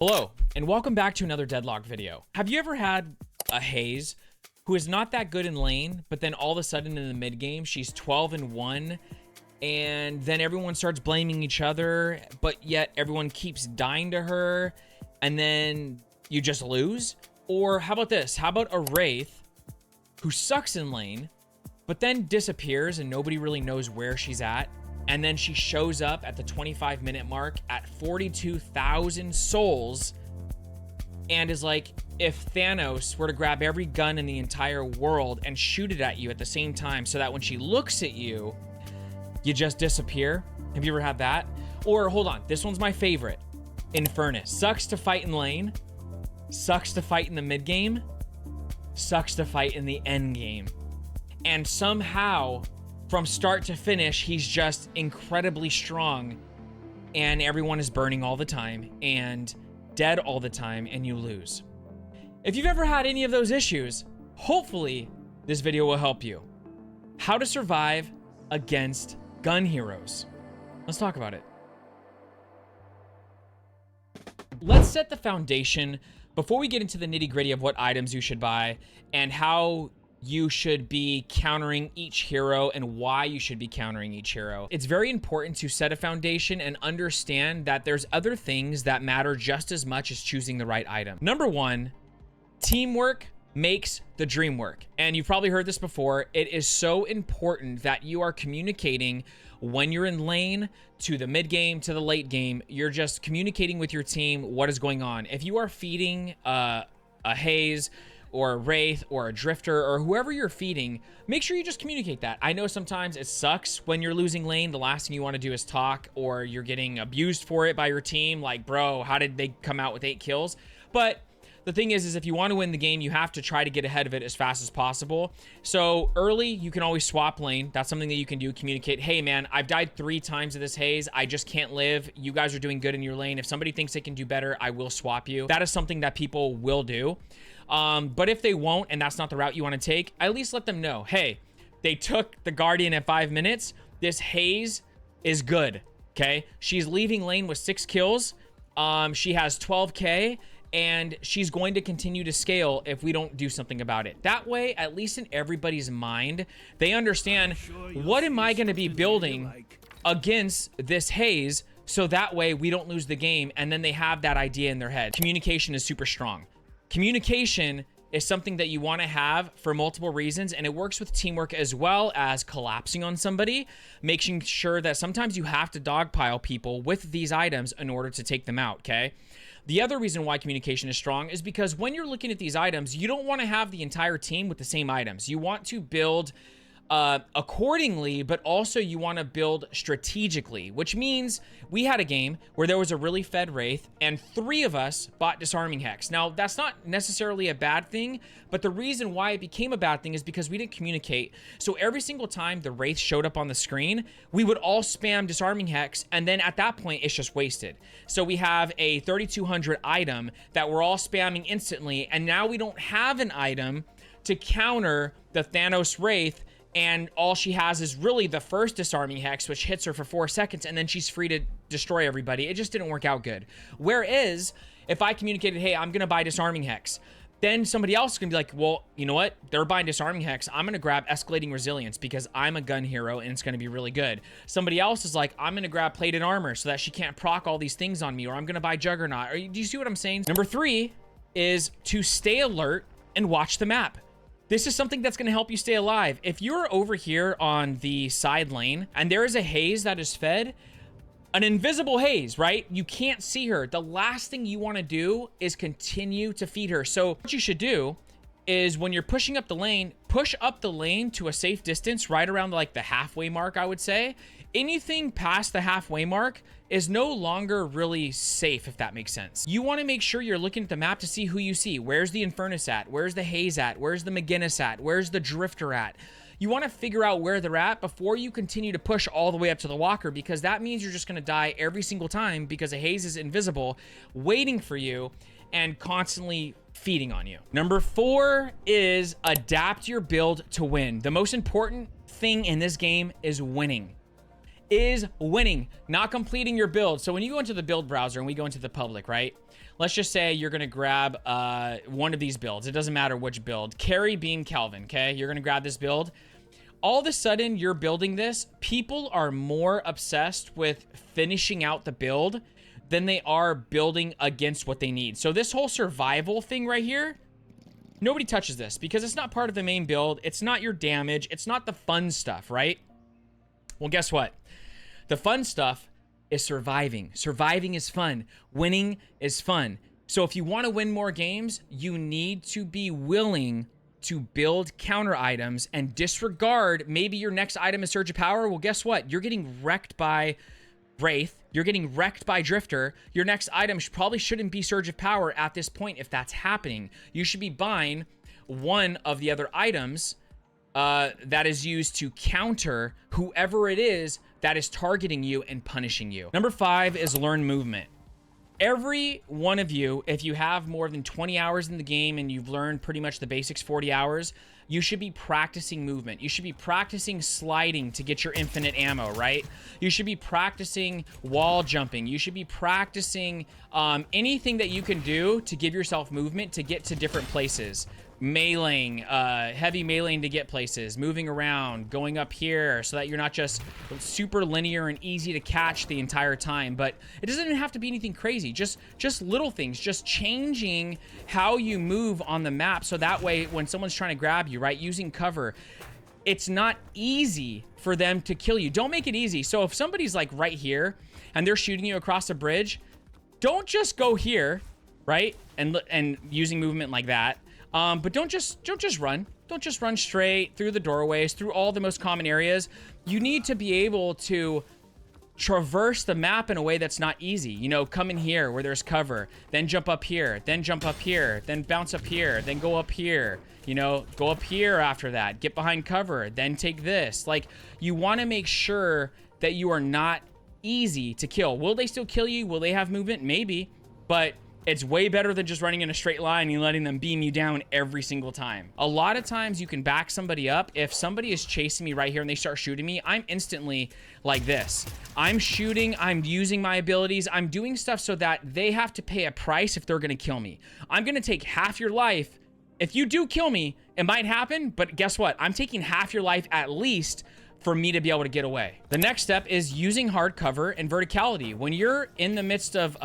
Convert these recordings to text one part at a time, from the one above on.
Hello, and welcome back to another Deadlock video. Have you ever had a Haze who is not that good in lane, but then all of a sudden in the mid game, she's 12-1, and then everyone starts blaming each other, but yet everyone keeps dying to her, and then you just lose? Or how about this? How about a Wraith who sucks in lane, but then disappears and nobody really knows where she's at, and then she shows up at the 25-minute mark at 42,000 souls and is like, if Thanos were to grab every gun in the entire world and shoot it at you at the same time so that when she looks at you, you just disappear. Have you ever had that? Or hold on, this one's my favorite. Infernus. Sucks to fight in lane, sucks to fight in the mid game, sucks to fight in the end game. And somehow, from start to finish, he's just incredibly strong, and everyone is burning all the time and dead all the time, and you lose. If you've ever had any of those issues, hopefully this video will help you. How to survive against gun heroes. Let's talk about it. Let's set the foundation before we get into the nitty-gritty of what items you should buy and how you should be countering each hero and why you should be countering each hero. It's very important to set a foundation and understand that there's other things that matter just as much as choosing the right item. Number one, teamwork makes the dream work. And you've probably heard this before. It is so important that you are communicating when you're in lane to the mid game to the late game. You're just communicating with your team what is going on. If you are feeding a Haze or a Wraith or a Drifter or whoever you're feeding, make sure you just communicate that. I know sometimes it sucks when you're losing lane. The last thing you want to do is talk, or you're getting abused for it by your team. Like, bro, how did they come out with 8 kills? But the thing is if you want to win the game, you have to try to get ahead of it as fast as possible. So early, you can always swap lane. That's something that you can do. Communicate, hey man, I've died 3 times to this Haze. I just can't live. You guys are doing good in your lane. If somebody thinks they can do better, I will swap you. That is something that people will do. But if they won't, and that's not the route you want to take, at least let them know, hey, they took the Guardian at 5 minutes. This Haze is good, okay? She's leaving lane with 6 kills. She has 12K, and she's going to continue to scale if we don't do something about it. That way, at least in everybody's mind, they understand, what am I going to be building against this Haze, so that way we don't lose the game, and then they have that idea in their head. Communication is super strong. Communication is something that you want to have for multiple reasons, and it works with teamwork as well as collapsing on somebody, making sure that sometimes you have to dogpile people with these items in order to take them out, okay? The other reason why communication is strong is because when you're looking at these items, you don't want to have the entire team with the same items. You want to build accordingly, but also you want to build strategically, which means we had a game where there was a really fed Wraith and 3 of us bought disarming hex. Now, that's not necessarily a bad thing, but the reason why it became a bad thing is because we didn't communicate. So every single time the Wraith showed up on the screen, we would all spam disarming hex, and then at that point, it's just wasted. So we have a 3200 item that we're all spamming instantly, and now we don't have an item to counter the Thanos Wraith, and all she has is really the first disarming hex, which hits her for 4 seconds, and then she's free to destroy everybody. It just didn't work out good. Whereas, if I communicated, hey, I'm going to buy disarming hex, then somebody else is going to be like, well, you know what? They're buying disarming hex. I'm going to grab escalating resilience because I'm a gun hero, and it's going to be really good. Somebody else is like, I'm going to grab plated armor so that she can't proc all these things on me, or I'm going to buy juggernaut. Do you see what I'm saying? Number 3 is to stay alert and watch the map. This is something that's going to help you stay alive. If you're over here on the side lane and there is a Haze that is fed, an invisible Haze, right? You can't see her. The last thing you want to do is continue to feed her. So what you should do is when you're pushing up the lane, push up the lane to a safe distance right around like the halfway mark, I would say. Anything past the halfway mark is no longer really safe, if that makes sense. You want to make sure you're looking at the map to see who you see. Where's the Infernus at? Where's the Haze at? Where's the McGinnis at? Where's the Drifter at? You want to figure out where they're at before you continue to push all the way up to the Walker, because that means you're just going to die every single time because a Haze is invisible, waiting for you and constantly feeding on you. Number 4 is adapt your build to win. The most important thing in this game is winning. Not completing your build. So when you go into the build browser and we go into the public, right? let's just say you're gonna grab one of these builds. It doesn't matter which build. Carry, Beam, Kelvin, okay? You're gonna grab this build. All of a sudden, you're building this. People are more obsessed with finishing out the build than they are building against what they need. So this whole survival thing right here, nobody touches this because it's not part of the main build. It's not your damage. It's not the fun stuff, right? Well, guess what? The fun stuff is surviving. Surviving is fun. Winning is fun. So if you want to win more games, you need to be willing to build counter items and disregard maybe your next item is Surge of Power. Well, guess what? You're getting wrecked by Wraith. You're getting wrecked by Drifter. Your next item probably shouldn't be Surge of Power at this point if that's happening. You should be buying one of the other items that is used to counter whoever it is that is targeting you and punishing you. Number 5 is learn movement. Every one of you, if you have more than 20 hours in the game and you've learned pretty much the basics 40 hours, you should be practicing movement. You should be practicing sliding to get your infinite ammo, right? You should be practicing wall jumping. You should be practicing anything that you can do to give yourself movement to get to different places. Meleeing, heavy meleeing to get places, moving around, going up here so that you're not just super linear and easy to catch the entire time. But it doesn't even have to be anything crazy, just little things, just changing how you move on the map so that way when someone's trying to grab you, right, using cover, it's not easy for them to kill you. Don't make it easy. So if somebody's like right here and they're shooting you across a bridge, don't just go here, right, and using movement like that. But don't just run. Don't just run straight through the doorways, through all the most common areas. You need to be able to traverse the map in a way that's not easy. You know, come in here where there's cover, then jump up here, then jump up here, then bounce up here, then go up here. You know, go up here after that, get behind cover, then take this. Like, you want to make sure that you are not easy to kill. Will they still kill you? Will they have movement? Maybe, but it's way better than just running in a straight line and letting them beam you down every single time. A lot of times you can back somebody up. If somebody is chasing me right here and they start shooting me, I'm instantly like this. I'm shooting, I'm using my abilities, I'm doing stuff so that they have to pay a price if they're gonna kill me. I'm gonna take half your life. If you do kill me, it might happen, but guess what? I'm taking half your life at least for me to be able to get away. The next step is using hard cover and verticality. When you're in the midst of,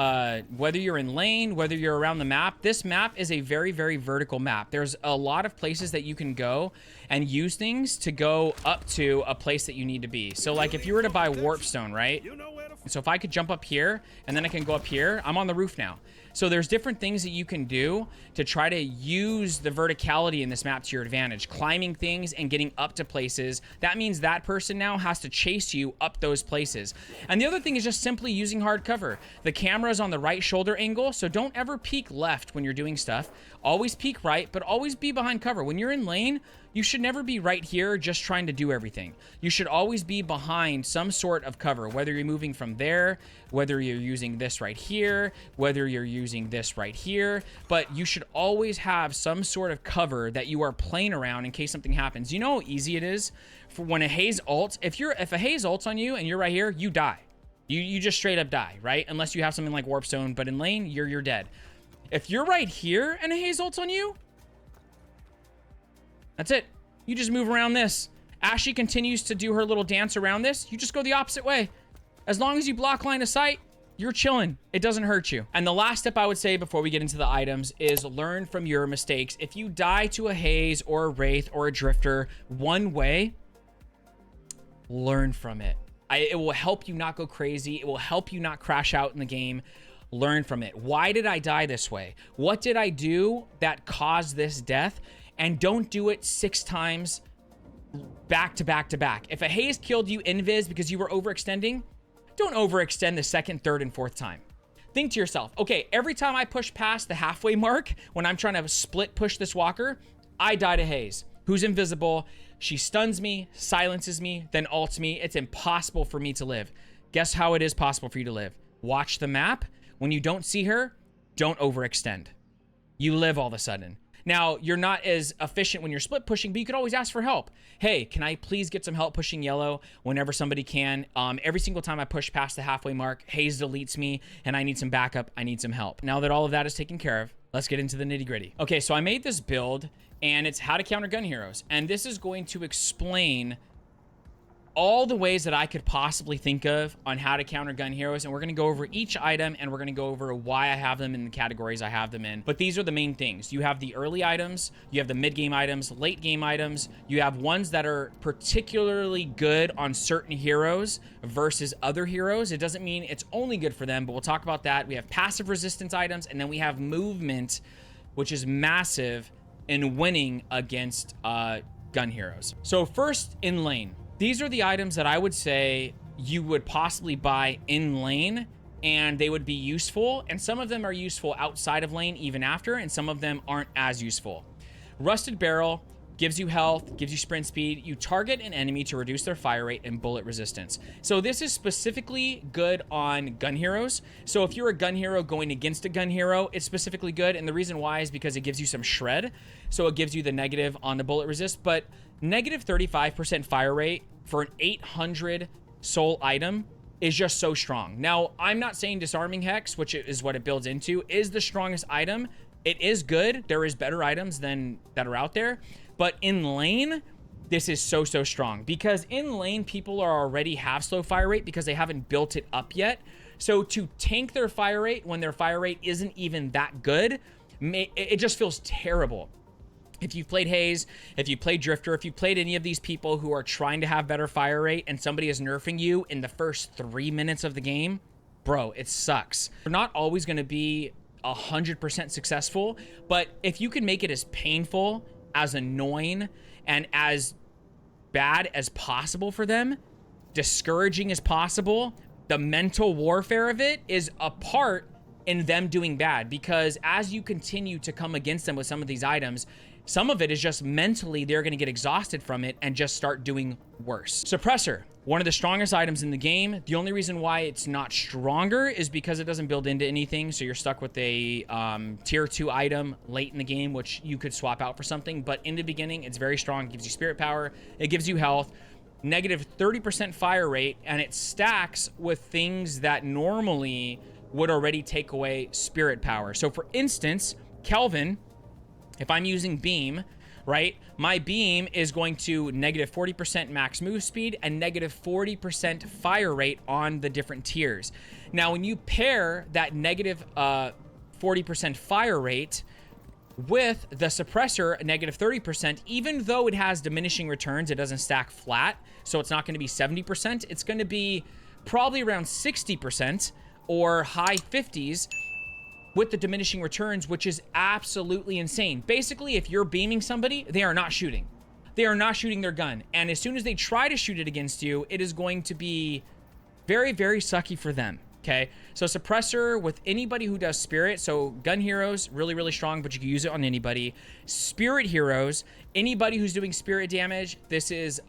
whether you're in lane, whether you're around the map, this map is a very, very vertical map. There's a lot of places that you can go and use things to go up to a place that you need to be. So like if you were to buy warpstone, right? So if I could jump up here and then I can go up here, I'm on the roof now. So there's different things that you can do to try to use the verticality in this map to your advantage. Climbing things and getting up to places. That means that person now has to chase you up those places. And the other thing is just simply using hard cover. The camera is on the right shoulder angle, so don't ever peek left when you're doing stuff. Always peek right, but always be behind cover. When you're in lane, you should never be right here just trying to do everything. You should always be behind some sort of cover, whether you're moving from there, whether you're using this right here, whether you're using this right here, but you should always have some sort of cover that you are playing around in case something happens. You know how easy it is for when a haze ults, if a haze ults on you and you're right here, you die. You just straight up die, right? Unless you have something like warpstone, but in lane, you're dead. If you're right here and a haze ults on you, that's it. You just move around this. Ashley continues to do her little dance around this. You just go the opposite way. As long as you block line of sight, you're chilling. It doesn't hurt you. And the last step I would say before we get into the items is learn from your mistakes. If you die to a haze or a wraith or a drifter one way, learn from it. It will help you not go crazy. It will help you not crash out in the game. Learn from it. Why did I die this way? What did I do that caused this death? And don't do it 6 times back to back to back. If a haze killed you invis because you were overextending, don't overextend the 2nd, 3rd, and 4th time. Think to yourself, okay, every time I push past the halfway mark, when I'm trying to split push this walker, I die to haze, who's invisible. She stuns me, silences me, then ults me. It's impossible for me to live. Guess how it is possible for you to live? Watch the map. When you don't see her, don't overextend. You live all of a sudden. Now, you're not as efficient when you're split pushing, but you could always ask for help. Hey, can I please get some help pushing yellow whenever somebody can? Every single time I push past the halfway mark, Hayes deletes me, and I need some backup. I need some help. Now that all of that is taken care of, let's get into the nitty gritty. Okay, so I made this build, and it's how to counter gun heroes. And this is going to explain all the ways that I could possibly think of on how to counter gun heroes, and we're going to go over each item, and we're going to go over why I have them in the categories I have them in. But these are the main things. You have the early items, you have the mid-game items, late-game items, you have ones that are particularly good on certain heroes versus other heroes. It doesn't mean it's only good for them, but we'll talk about that. We have passive resistance items, and then we have movement, which is massive in winning against gun heroes. So first, in lane. These are the items that I would say you would possibly buy in lane, and they would be useful. And some of them are useful outside of lane even after, and some of them aren't as useful. Rusted Barrel gives you health, gives you sprint speed. You target an enemy to reduce their fire rate and bullet resistance. So this is specifically good on gun heroes. So if you're a gun hero going against a gun hero, it's specifically good. And the reason why is because it gives you some shred. So it gives you the negative on the bullet resist, but negative 35% fire rate for an 800 soul item is just so strong. Now, I'm not saying Disarming Hex, which is what it builds into, is the strongest item. It is good. There is better items than that are out there. But in lane, this is so strong, because in lane, people are already have slow fire rate because they haven't built it up yet. So to tank their fire rate when their fire rate isn't even that good, it just feels terrible. If you've played Hayes, if you played Drifter, if you played any of these people who are trying to have better fire rate and somebody is nerfing you in the first 3 minutes of the game, bro, it sucks. You're not always going to be 100% successful, but if you can make it as painful, as annoying, and as bad as possible for them, discouraging as possible, the mental warfare of it is a part in them doing bad, because as you continue to come against them with some of these items, some of it is just mentally they're going to get exhausted from it and just start doing worse. Suppressor, one of the strongest items in the game. The only reason why it's not stronger is because it doesn't build into anything, so you're stuck with a tier 2 item late in the game, which you could swap out for something. But in the beginning, it's very strong. It gives you spirit power, it gives you health, negative 30% fire rate, and it stacks with things that normally would already take away spirit power. So for instance, Kelvin, if I'm using beam, right, my beam is going to negative 40% max move speed and negative 40% fire rate on the different tiers. Now, when you pair that negative 40% fire rate with the suppressor, negative 30%, even though it has diminishing returns, it doesn't stack flat, so it's not going to be 70%, it's going to be probably around 60% or high 50s with the diminishing returns, which is absolutely insane. Basically, if you're beaming somebody, they are not shooting. They are not shooting their gun. And as soon as they try to shoot it against you, it is going to be very sucky for them, okay? So suppressor with anybody who does spirit. So gun heroes, really strong, but you can use it on anybody. Spirit heroes, anybody who's doing spirit damage, this is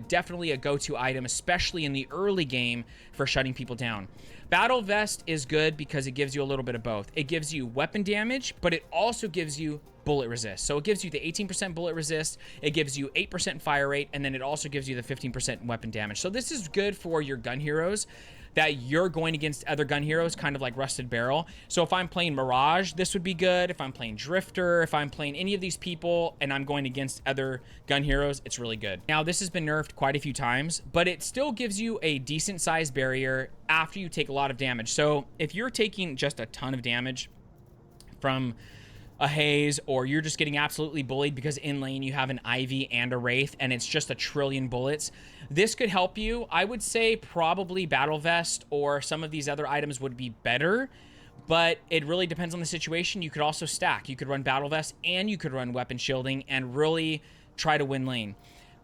definitely a go-to item, especially in the early game for shutting people down. Battle Vest is good because it gives you a little bit of both. It gives you weapon damage, but it also gives you bullet resist. So it gives you the 18% bullet resist, it gives you 8% fire rate, and then it also gives you the 15% weapon damage. So this is good for your gun heroes that you're going against other gun heroes, kind of like Rusted Barrel. So if I'm playing Mirage, this would be good. If I'm playing Drifter, if I'm playing any of these people and I'm going against other gun heroes, it's really good. Now, this has been nerfed quite a few times, but it still gives you a decent sized barrier after you take a lot of damage. So if you're taking just a ton of damage from a Haze, or you're just getting absolutely bullied because in lane you have an Ivy and a Wraith and it's just a trillion bullets, this could help you. I would say probably Battle Vest or some of these other items would be better, but it really depends on the situation. You could also stack. You could run Battle Vest and you could run weapon shielding and really try to win lane.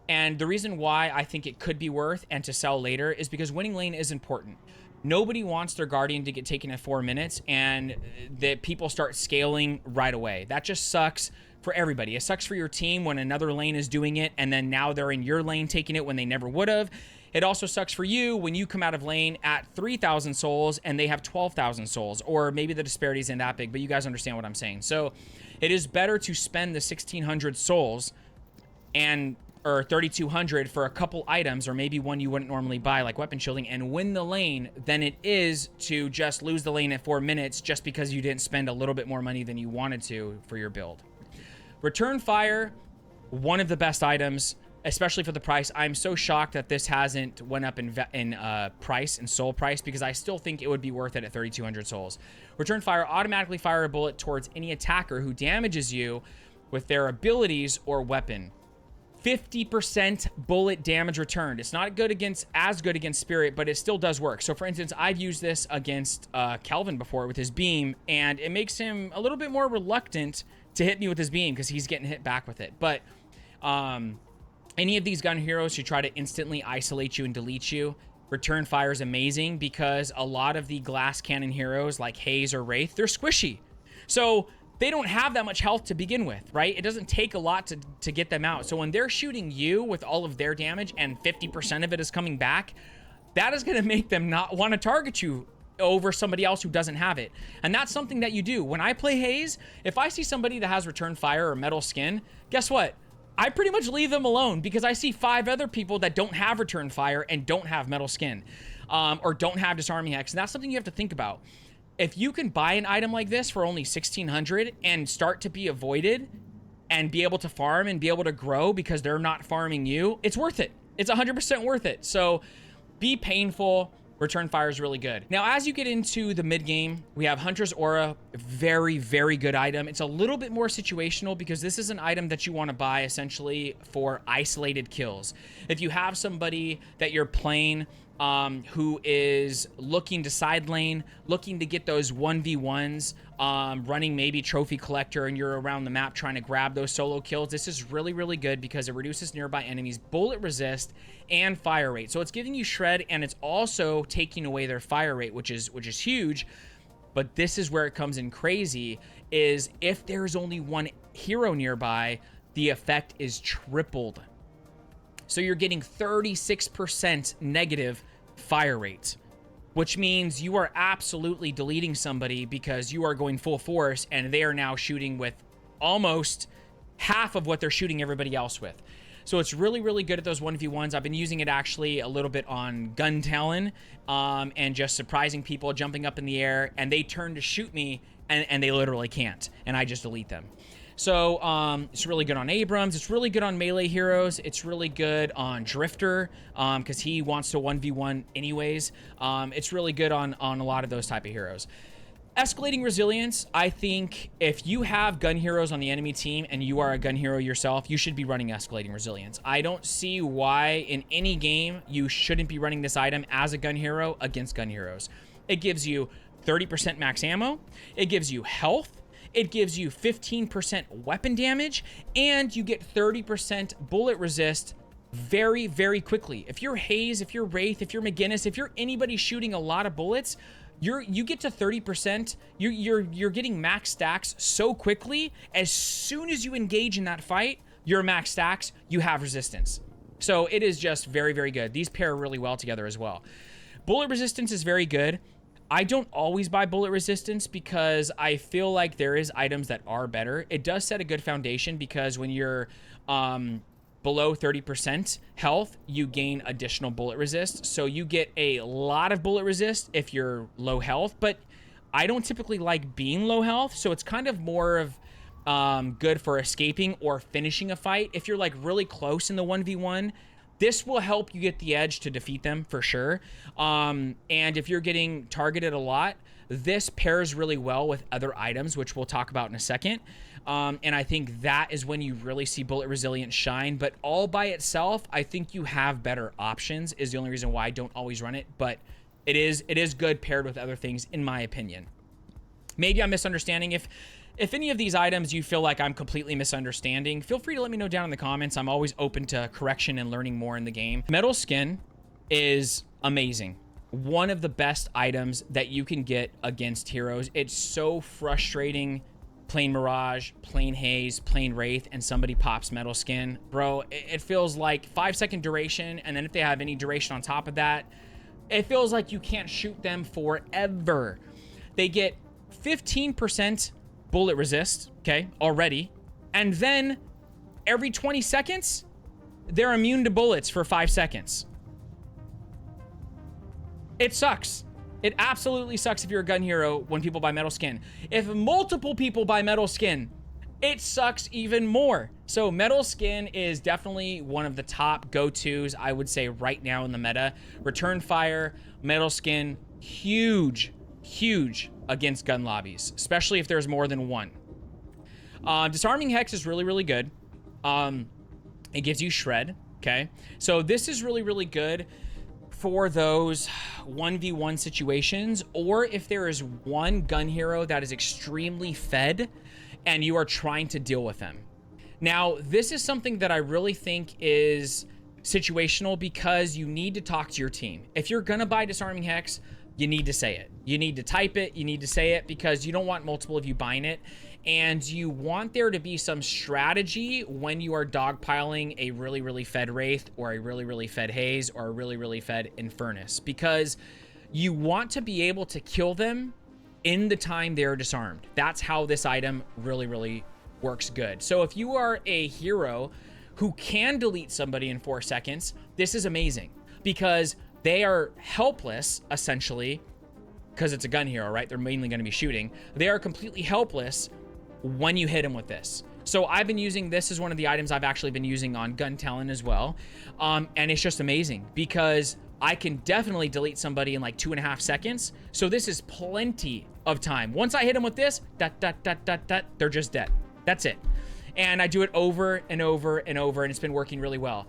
And the reason why I think it could be worth and to sell later is because winning lane is important. Nobody wants their Guardian to get taken at 4 minutes and that people start scaling right away. That just sucks for everybody. It sucks for your team when another lane is doing it and then now they're in your lane taking it when they never would have. It also sucks for you when you come out of lane at 3,000 souls and they have 12,000 souls, or maybe the disparity isn't that big, but you guys understand what I'm saying. So it is better to spend the 1,600 souls or 3,200 for a couple items, or maybe one you wouldn't normally buy, like weapon shielding, and win the lane than it is to just lose the lane at 4 minutes just because you didn't spend a little bit more money than you wanted to for your build. Return fire, one of the best items, especially for the price. I'm so shocked that this hasn't went up in price and soul price, because I still think it would be worth it at 3,200 souls. Return fire, automatically fire a bullet towards any attacker who damages you with their abilities or weapon. 50% bullet damage returned. It's not good as good against Spirit, but it still does work. So for instance, I've used this against Kelvin before with his beam, and it makes him a little bit more reluctant to hit me with his beam because he's getting hit back with it. But any of these gun heroes who try to instantly isolate you and delete you, return fire is amazing, because a lot of the glass cannon heroes like Haze or Wraith, they're squishy. So they don't have that much health to begin with, right? It doesn't take a lot to get them out. So when they're shooting you with all of their damage and 50% of it is coming back, that is gonna make them not want to target you over somebody else who doesn't have it. And that's something that you do. When I play Haze, if I see somebody that has return fire or metal skin, guess what? I pretty much leave them alone, because I see 5 other people that don't have return fire and don't have metal skin, or don't have disarming hex. And that's something you have to think about. If you can buy an item like this for only 1,600 and start to be avoided and be able to farm and be able to grow because they're not farming you, it's worth it. It's 100% worth it. So be painful. Return fire is really good. Now, as you get into the mid game, we have Hunter's Aura, very, very good item. It's a little bit more situational because this is an item that you want to buy essentially for isolated kills. If you have somebody that you're playing who is looking to side lane, looking to get those 1v1s, running maybe trophy collector, and you're around the map trying to grab those solo kills, this is really, really good because it reduces nearby enemies' bullet resist and fire rate. So it's giving you shred, and it's also taking away their fire rate, which is huge. But this is where it comes in crazy, is if there's only one hero nearby, the effect is tripled. So you're getting 36% negative fire rate, which means you are absolutely deleting somebody because you are going full force and they are now shooting with almost half of what they're shooting everybody else with. So it's really, really good at those 1v1s. I've been using it actually a little bit on Gun Talon, and just surprising people, jumping up in the air, and they turn to shoot me and they literally can't, and I just delete them. So it's really good on Abrams. It's really good on melee heroes. It's really good on Drifter because he wants to 1v1 anyways. It's really good on a lot of those type of heroes. Escalating resilience, I think if you have gun heroes on the enemy team and you are a gun hero yourself, you should be running escalating resilience. I don't see why in any game you shouldn't be running this item as a gun hero against gun heroes. It gives you 30% max ammo. It gives you health. It gives you 15% weapon damage, and you get 30% bullet resist very, very quickly. If you're Haze, if you're Wraith, if you're McGinnis, if you're anybody shooting a lot of bullets, you get to 30%. You're getting max stacks so quickly. As soon as you engage in that fight, you're max stacks, you have resistance. So it is just very, very good. These pair really well together as well. Bullet resistance is very good. I don't always buy bullet resistance because I feel like there is items that are better. It does set a good foundation because when you're below 30% health, you gain additional bullet resist. So you get a lot of bullet resist if you're low health, but I don't typically like being low health. So it's kind of more of good for escaping or finishing a fight. If you're like really close in the 1v1, this will help you get the edge to defeat them for sure. And if you're getting targeted a lot, this pairs really well with other items, which we'll talk about in a second. And I think that is when you really see bullet resilience shine. But all by itself, I think you have better options is the only reason why I don't always run it. But it is good paired with other things, in my opinion. Maybe I'm misunderstanding. If any of these items you feel like I'm completely misunderstanding, feel free to let me know down in the comments. I'm always open to correction and learning more in the game. Metal skin is amazing. One of the best items that you can get against heroes. It's so frustrating plain Mirage, plain Haze, plain Wraith, and somebody pops Metal Skin, bro, it feels like 5-second duration, and then if they have any duration on top of that, it feels like you can't shoot them forever. They get 15% bullet resist, okay, already, and then every 20 seconds, they're immune to bullets for 5 seconds. It sucks. It absolutely sucks if you're a gun hero when people buy Metal Skin. If multiple people buy Metal Skin, it sucks even more. So Metal Skin is definitely one of the top go-tos, I would say, right now in the meta. Return Fire, Metal Skin, huge against gun lobbies, especially if there's more than one. Disarming Hex is really good. It gives you Shred, okay? So this is really good for those 1v1 situations, or if there is one gun hero that is extremely fed and you are trying to deal with them. Now, this is something that I really think is situational because you need to talk to your team. If you're gonna buy Disarming Hex, you need to say it. You need to type it, you need to say it, because you don't want multiple of you buying it. And you want there to be some strategy when you are dogpiling a really fed Wraith, or a really fed Haze, or a really fed Infernus, because you want to be able to kill them in the time they're disarmed. That's how this item really works good. So if you are a hero who can delete somebody in 4 seconds, this is amazing, because they are helpless, essentially, because it's a gun hero, right? They're mainly going to be shooting. They are completely helpless when you hit them with this. So I've been using this as one of the items I've actually been using on gun talent as well. And it's just amazing because I can definitely delete somebody in like 2.5 seconds. So this is plenty of time. Once I hit them with this, they're just dead. That's it. And I do it over and over and over, and it's been working really well.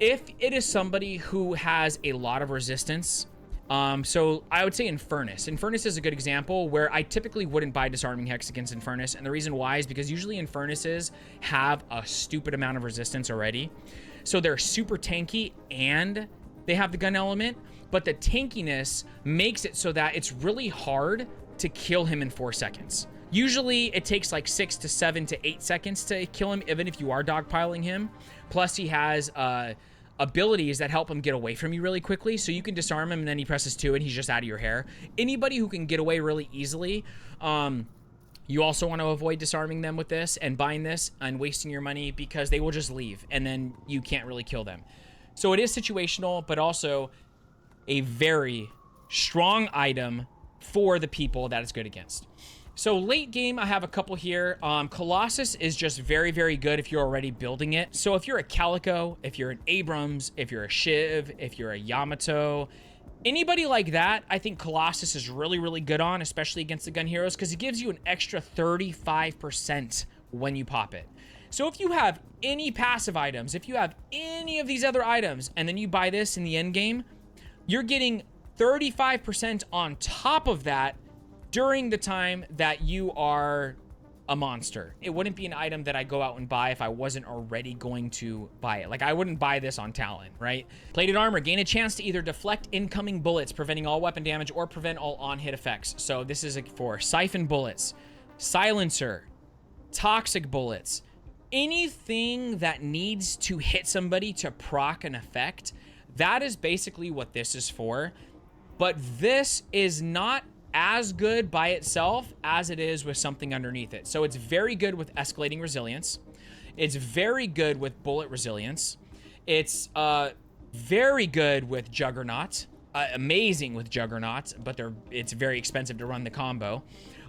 If it is somebody who has a lot of resistance, so I would say Infernus. Infernus is a good example where I typically wouldn't buy Disarming Hex against Infernus. And the reason why is because usually Infernuses have a stupid amount of resistance already. So they're super tanky and they have the gun element, but the tankiness makes it so that it's really hard to kill him in 4 seconds. Usually it takes like 6 to 7 to 8 seconds to kill him, even if you are dogpiling him. Plus he has, abilities that help him get away from you really quickly, so you can disarm him and then he presses 2 and he's just out of your hair. Anybody who can get away really easily, you also want to avoid disarming them with this and buying this and wasting your money, because they will just leave and then you can't really kill them. So it is situational, but also a very strong item for the people that it's good against. So late game, I have a couple here. Colossus is just very good if you're already building it. So if you're a Calico, if you're an Abrams, if you're a Shiv, if you're a Yamato, anybody like that, I think Colossus is really good on, especially against the gun heroes, because it gives you an extra 35% when you pop it. So if you have any passive items, if you have any of these other items, and then you buy this in the end game, you're getting 35% on top of that during the time that you are a monster. It wouldn't be an item that I go out and buy if I wasn't already going to buy it. Like, I wouldn't buy this on talent, right? Plated armor, gain a chance to either deflect incoming bullets, preventing all weapon damage, or prevent all on-hit effects. So this is for siphon bullets, silencer, toxic bullets, anything that needs to hit somebody to proc an effect. That is basically what this is for. But this is not as good by itself as it is with something underneath it. So it's very good with escalating resilience. It's very good with bullet resilience. It's very good with Juggernaut. Amazing with Juggernaut, but it's very expensive to run the combo.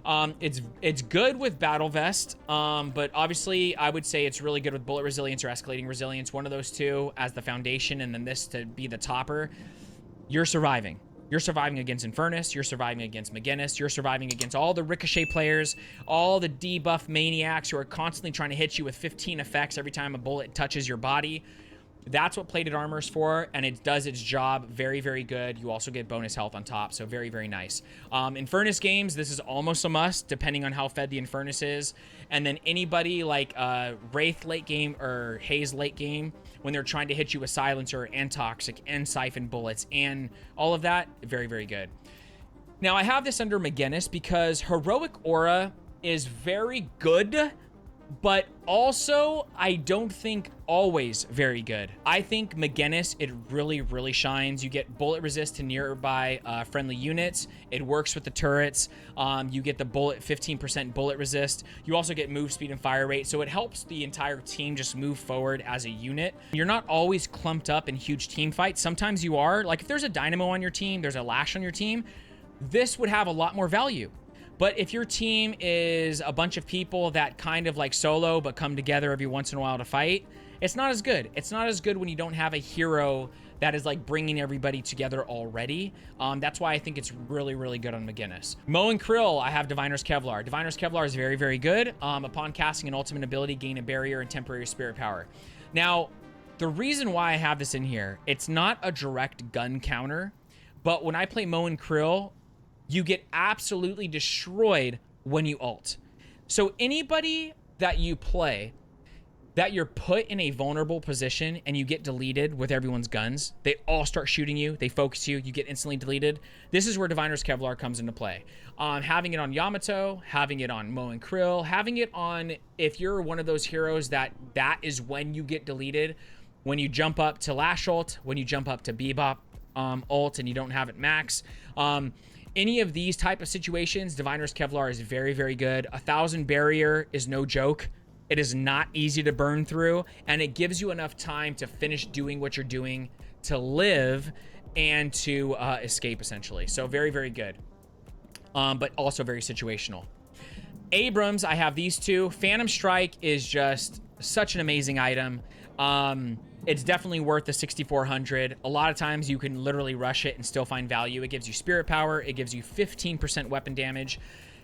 It's good with Battle Vest, but obviously I would say it's really good with bullet resilience or escalating resilience. One of those two as the foundation, and then this to be the topper. You're surviving. You're surviving against Infernus, you're surviving against McGinnis, you're surviving against all the Ricochet players, all the debuff maniacs who are constantly trying to hit you with 15 effects every time a bullet touches your body. That's what plated armor is for, and it does its job very good. You also get bonus health on top, so very nice. Infernus games, this is almost a must, depending on how fed the Infernus is. And then anybody like Wraith late game or Haze late game, when they're trying to hit you with silencer and toxic and siphon bullets and all of that, very good. Now I have this under McGinnis because heroic aura is very good, but also I don't think always very good. I think Magennis, it really, really shines. You get bullet resist to nearby friendly units. It works with the turrets. You get the 15% bullet resist. You also get move speed and fire rate, so it helps the entire team just move forward as a unit. You're not always clumped up in huge team fights. Sometimes you are. Like if there's a Dynamo on your team, there's a Lash on your team, this would have a lot more value. But if your team is a bunch of people that kind of like solo but come together every once in a while to fight, it's not as good. It's not as good when you don't have a hero that is like bringing everybody together already. That's why I think it's really, really good on Magennis. Mo and Krill, I have Diviner's Kevlar. Diviner's Kevlar is very, very good. Upon casting an ultimate ability, gain a barrier and temporary spirit power. Now, the reason why I have this in here, it's not a direct gun counter, but when I play Mo and Krill, you get absolutely destroyed when you ult. So anybody that you play, that you're put in a vulnerable position and you get deleted with everyone's guns, they all start shooting you, they focus you, you get instantly deleted. This is where Diviner's Kevlar comes into play. Having it on Yamato, having it on Mo and Krill, having it on, if you're one of those heroes that is when you get deleted, when you jump up to Lash ult, when you jump up to Bebop ult and you don't have it max. Any of these type of situations, Diviner's Kevlar is very, very good. 1,000 barrier is no joke. It is not easy to burn through, and it gives you enough time to finish doing what you're doing, to live, and to escape, essentially. So very, very good, but also very situational. Abrams, I have these two. Phantom Strike is just such an amazing item. It's definitely worth the 6,400. A lot of times you can literally rush it and still find value. It gives you spirit power. It gives you 15% weapon damage.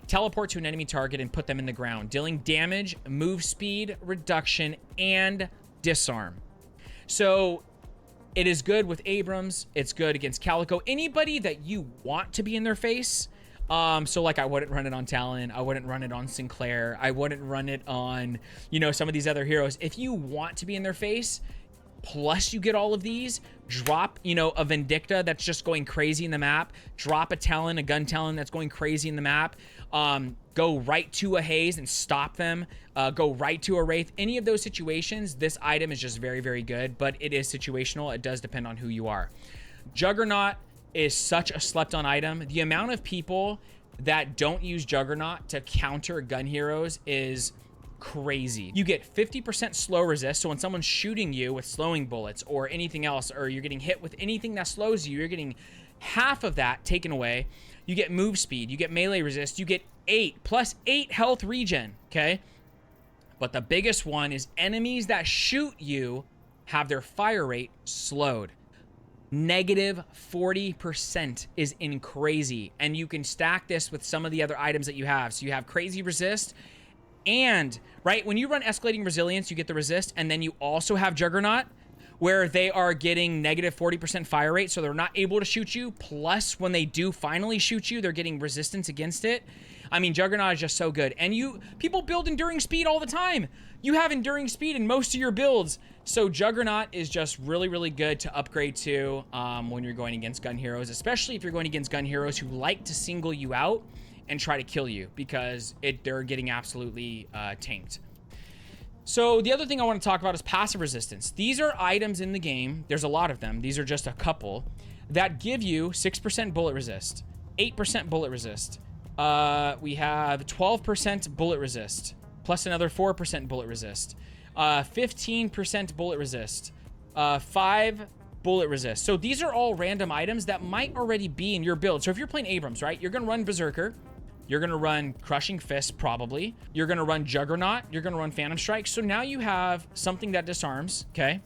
Teleport to an enemy target and put them in the ground, dealing damage, move speed reduction, and disarm. So it is good with Abrams. It's good against Calico. Anybody that you want to be in their face. So like I wouldn't run it on Talon. I wouldn't run it on Sinclair. I wouldn't run it on, you know, some of these other heroes. If you want to be in their face, plus you get all of these, drop, you know, a Vindicta that's just going crazy in the map, drop a Talon, a gun Talon that's going crazy in the map, go right to a Haze and stop them, go right to a Wraith. Any of those situations, this item is just very, very good, but it is situational. It does depend on who you are. Juggernaut is such a slept on item. The amount of people that don't use Juggernaut to counter gun heroes is crazy. You get 50% slow resist, so when someone's shooting you with slowing bullets or anything else, or you're getting hit with anything that slows you, you're getting half of that taken away. You get move speed, you get melee resist, you get 8 plus 8 health regen, okay? But the biggest one is enemies that shoot you have their fire rate slowed. Negative 40% is in crazy, and you can stack this with some of the other items that you have. So you have crazy resist, and right when you run escalating resilience, you get the resist, and then you also have Juggernaut, where they are getting negative 40% fire rate, so they're not able to shoot you. Plus, when they do finally shoot you, they're getting resistance against it. I mean, Juggernaut is just so good. And people build enduring speed all the time. You have enduring speed in most of your builds. So Juggernaut is just really, really good to upgrade to when you're going against gun heroes, especially if you're going against gun heroes who like to single you out and try to kill you, because they're getting absolutely tanked. So the other thing I want to talk about is passive resistance. These are items in the game. There's a lot of them. These are just a couple that give you 6% bullet resist, 8% bullet resist. We have 12% bullet resist, plus another 4% bullet resist, 15% bullet resist, 5 bullet resist. So these are all random items that might already be in your build. So if you're playing Abrams, right, you're going to run Berserker. You're going to run Crushing Fist, probably. You're going to run Juggernaut. You're going to run Phantom Strike. So now you have something that disarms, okay?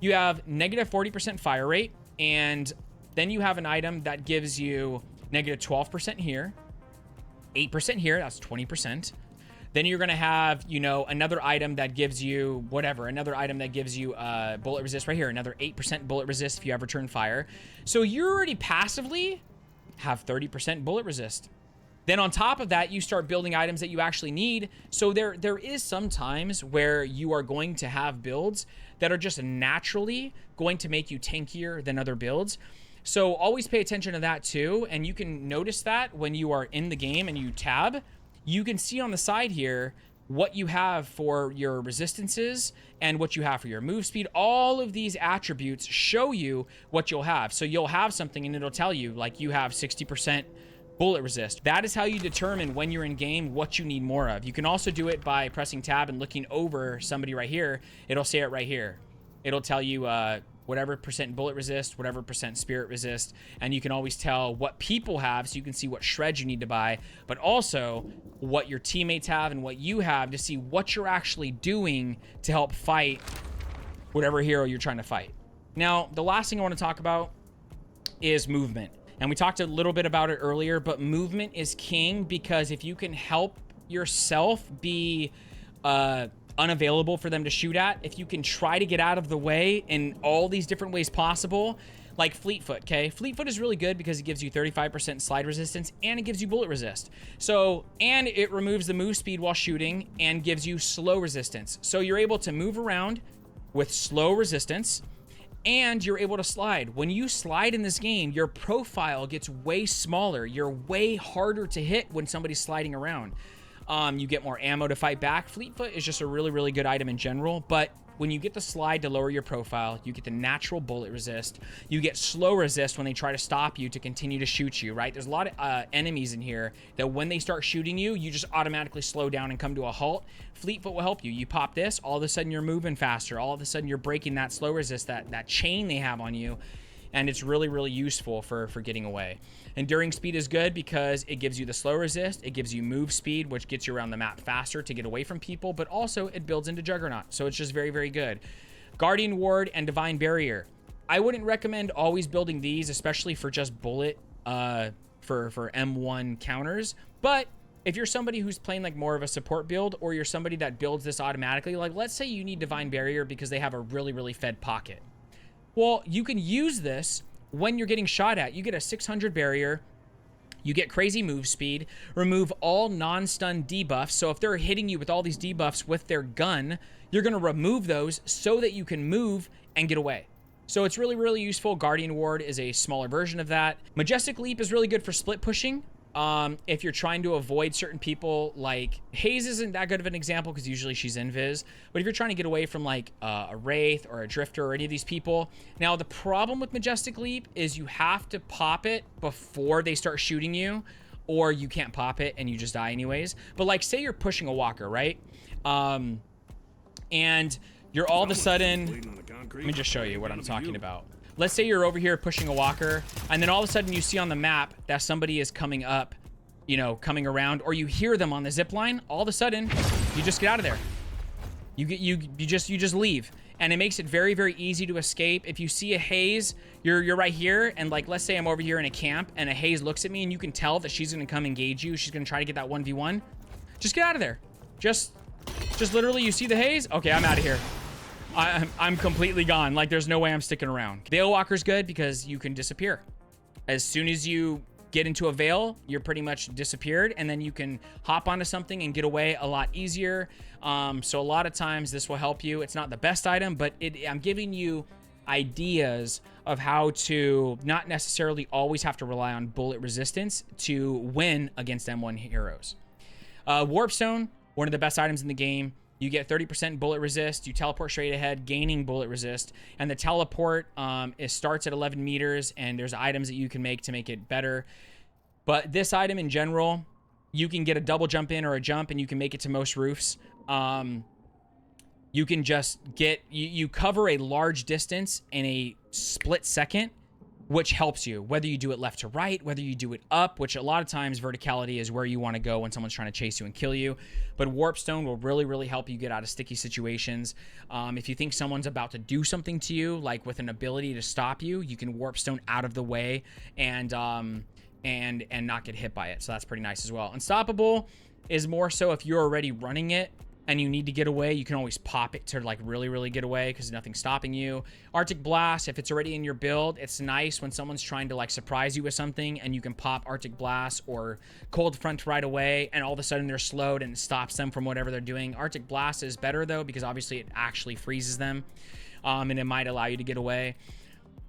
You have negative 40% fire rate, and then you have an item that gives you negative 12% here, 8% here, that's 20%. Then you're going to have, you know, another item that gives you whatever, another item that gives you bullet resist right here, another 8% bullet resist if you have return fire. So you already passively have 30% bullet resist. Then on top of that, you start building items that you actually need. So there is some times where you are going to have builds that are just naturally going to make you tankier than other builds. So always pay attention to that too. And you can notice that when you are in the game and you tab, you can see on the side here what you have for your resistances and what you have for your move speed. All of these attributes show you what you'll have. So you'll have something and it'll tell you like you have 60% bullet resist. That is how you determine when you're in game what you need more of. You can also do it by pressing tab and looking over somebody right here. It'll say it right here. It'll tell you whatever percent bullet resist, whatever percent spirit resist, and you can always tell what people have so you can see what shreds you need to buy, but also what your teammates have and what you have to see what you're actually doing to help fight whatever hero you're trying to fight. Now, the last thing I want to talk about is movement. And we talked a little bit about it earlier, but movement is king, because if you can help yourself be unavailable for them to shoot at, if you can try to get out of the way in all these different ways possible, like Fleetfoot, okay? Fleetfoot is really good because it gives you 35% slide resistance and it gives you bullet resist. So, and it removes the move speed while shooting and gives you slow resistance. So you're able to move around with slow resistance and you're able to slide. When you slide in this game, your profile gets way smaller. You're way harder to hit when somebody's sliding around. You get more ammo to fight back. Fleetfoot is just a really, really good item in general, but when you get the slide to lower your profile, you get the natural bullet resist. You get slow resist when they try to stop you to continue to shoot you, right? There's a lot of enemies in here that when they start shooting you, you just automatically slow down and come to a halt. Fleetfoot will help you. You pop this, all of a sudden you're moving faster. All of a sudden you're breaking that slow resist, that chain they have on you. And it's really, really useful for getting away. Enduring speed is good because it gives you the slow resist, it gives you move speed, which gets you around the map faster to get away from people, but also it builds into Juggernaut. So it's just very, very good. Guardian Ward and Divine Barrier. I wouldn't recommend always building these, especially for just bullet, for M1 counters. But if you're somebody who's playing like more of a support build, or you're somebody that builds this automatically, like let's say you need Divine Barrier because they have a really, really fed pocket. Well, you can use this when you're getting shot at. You get a 600 barrier, you get crazy move speed, remove all non-stun debuffs. So if they're hitting you with all these debuffs with their gun, you're gonna remove those so that you can move and get away. So it's really, really useful. Guardian Ward is a smaller version of that. Majestic Leap is really good for split pushing. If you're trying to avoid certain people, like Haze isn't that good of an example because usually she's invis, but if you're trying to get away from like a Wraith or a Drifter or any of these people. Now the problem with Majestic Leap is you have to pop it before they start shooting you, or you can't pop it and you just die anyways. But like say you're pushing a walker, right? And you're all of a sudden, let me just show you what I'm talking about. Let's say you're over here pushing a walker, and then all of a sudden you see on the map that somebody is coming up, you know, coming around, or you hear them on the zip line. All of a sudden, you just get out of there. You just leave, and it makes it very, very easy to escape. If you see a Haze, you're right here, and like let's say I'm over here in a camp, and a Haze looks at me, and you can tell that she's gonna come engage you. She's gonna try to get that 1v1. Just get out of there. Just literally, you see the Haze? Okay, I'm out of here. I'm completely gone. Like, there's no way I'm sticking around. Veil Walker's good because you can disappear. As soon as you get into a veil, you're pretty much disappeared, and then you can hop onto something and get away a lot easier. So a lot of times this will help you. It's not the best item, but I'm giving you ideas of how to not necessarily always have to rely on bullet resistance to win against M1 heroes. Warpstone, one of the best items in the game. You get 30% bullet resist, you teleport straight ahead, gaining bullet resist, and the teleport it starts at 11 meters, and there's items that you can make to make it better. But this item in general, you can get a double jump in or a jump, and you can make it to most roofs. You can just get, you cover a large distance in a split second, which helps you, whether you do it left to right, whether you do it up, which a lot of times verticality is where you want to go when someone's trying to chase you and kill you. But Warpstone will really, really help you get out of sticky situations. If you think someone's about to do something to you, like with an ability to stop you, you can Warpstone out of the way and not get hit by it. So that's pretty nice as well. Unstoppable is more so if you're already running it and you need to get away, you can always pop it to like really, really get away because nothing's stopping you. Arctic Blast, if it's already in your build, it's nice when someone's trying to like surprise you with something and you can pop Arctic Blast or Cold Front right away, and all of a sudden they're slowed and it stops them from whatever they're doing. Arctic Blast is better though because obviously it actually freezes them, and it might allow you to get away.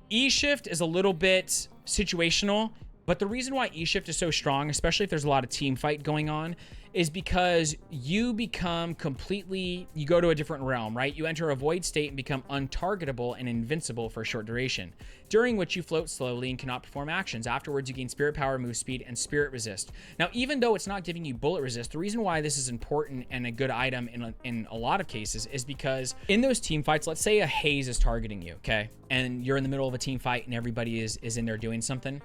E-Shift is a little bit situational. But the reason why E-Shift is so strong, especially if there's a lot of team fight going on, is because you become completely, you go to a different realm, right? You enter a void state and become untargetable and invincible for a short duration, during which you float slowly and cannot perform actions. Afterwards, you gain spirit power, move speed, and spirit resist. Now, even though it's not giving you bullet resist, the reason why this is important and a good item in a lot of cases is because in those team fights, let's say a haze is targeting you, okay? And you're in the middle of a team fight and everybody is in there doing something.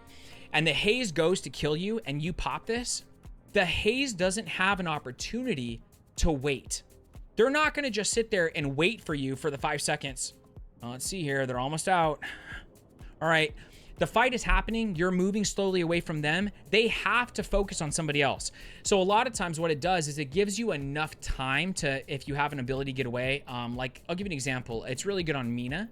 And the haze goes to kill you and you pop this, the haze doesn't have an opportunity to wait. They're not going to just sit there and wait for you for the 5 seconds. Well, let's see here. They're almost out. All right. The fight is happening. You're moving slowly away from them. They have to focus on somebody else. So a lot of times what it does is it gives you enough time to, if you have an ability to get away, like I'll give you an example. It's really good on Mina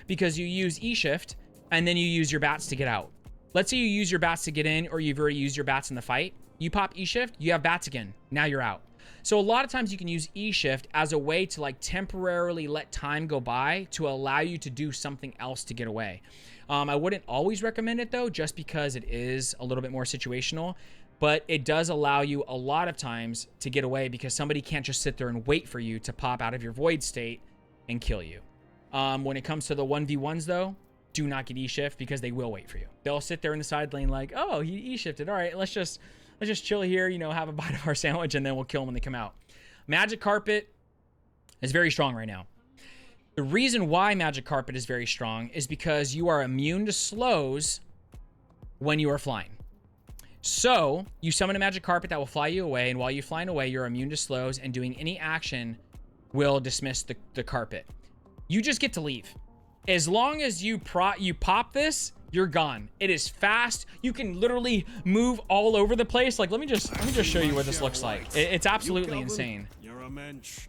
because you use E-Shift and then you use your bats to get out. Let's say you use your bats to get in, or you've already used your bats in the fight. You pop E-Shift, you have bats again. Now you're out. So a lot of times you can use E-Shift as a way to like temporarily let time go by to allow you to do something else to get away. I wouldn't always recommend it though, just because it is a little bit more situational, but it does allow you a lot of times to get away because somebody can't just sit there and wait for you to pop out of your void state and kill you. When it comes to the 1v1s though, do not get E-Shift because they will wait for you. They'll sit there in the side lane like, oh, he E-Shifted. All right, let's just chill here, you know, have a bite of our sandwich, and then we'll kill them when they come out. Magic Carpet is very strong right now. The reason why Magic Carpet is very strong is because you are immune to slows when you are flying. So you summon a Magic Carpet that will fly you away, and while you're flying away, you're immune to slows, and doing any action will dismiss the carpet. You just get to leave. As long as you pop this, you're gone. It is fast. You can literally move all over the place. Like, let me just show you what this looks like. It's absolutely insane. You're a mensch.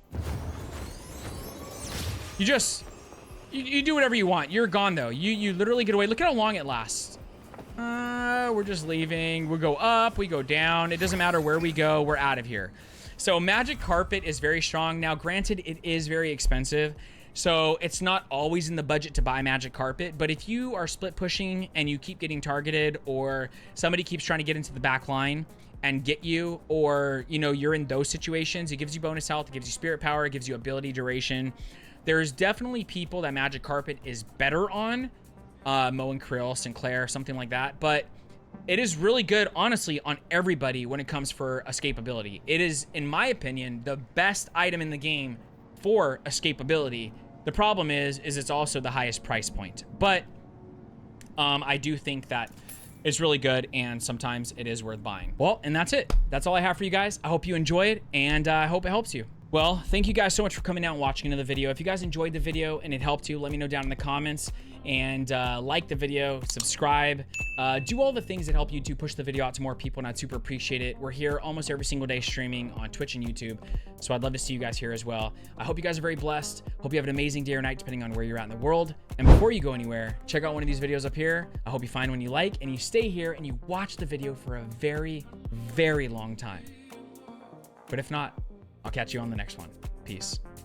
You do whatever you want. You're gone though. You literally get away. Look at how long it lasts. We're just leaving. We go up, we go down. It doesn't matter where we go. We're out of here. So Magic Carpet is very strong. Now, granted, it is very expensive. So it's not always in the budget to buy Magic Carpet, but if you are split pushing and you keep getting targeted, or somebody keeps trying to get into the back line and get you, or, you know, you're in those situations, it gives you bonus health, it gives you spirit power, it gives you ability duration. There's definitely people that Magic Carpet is better on, Mo and Krill, Sinclair, something like that, but it is really good, honestly, on everybody when it comes for escapability. It is, in my opinion, the best item in the game for escapability. The problem is it's also the highest price point, but I do think that it's really good, and sometimes it is worth buying. Well, and that's it. That's all I have for you guys. I hope you enjoyed, and I hope it helps you. Well, thank you guys so much for coming out and watching another video. If you guys enjoyed the video and it helped you, let me know down in the comments, and like the video, subscribe, do all the things that help YouTube push the video out to more people, and I'd super appreciate it. We're here almost every single day streaming on Twitch and YouTube, so I'd love to see you guys here as well. I hope you guys are very blessed. Hope you have an amazing day or night depending on where you're at in the world. And before you go anywhere, check out one of these videos up here. I hope you find one you like and you stay here and you watch the video for a very, very long time. But if not, I'll catch you on the next one. Peace.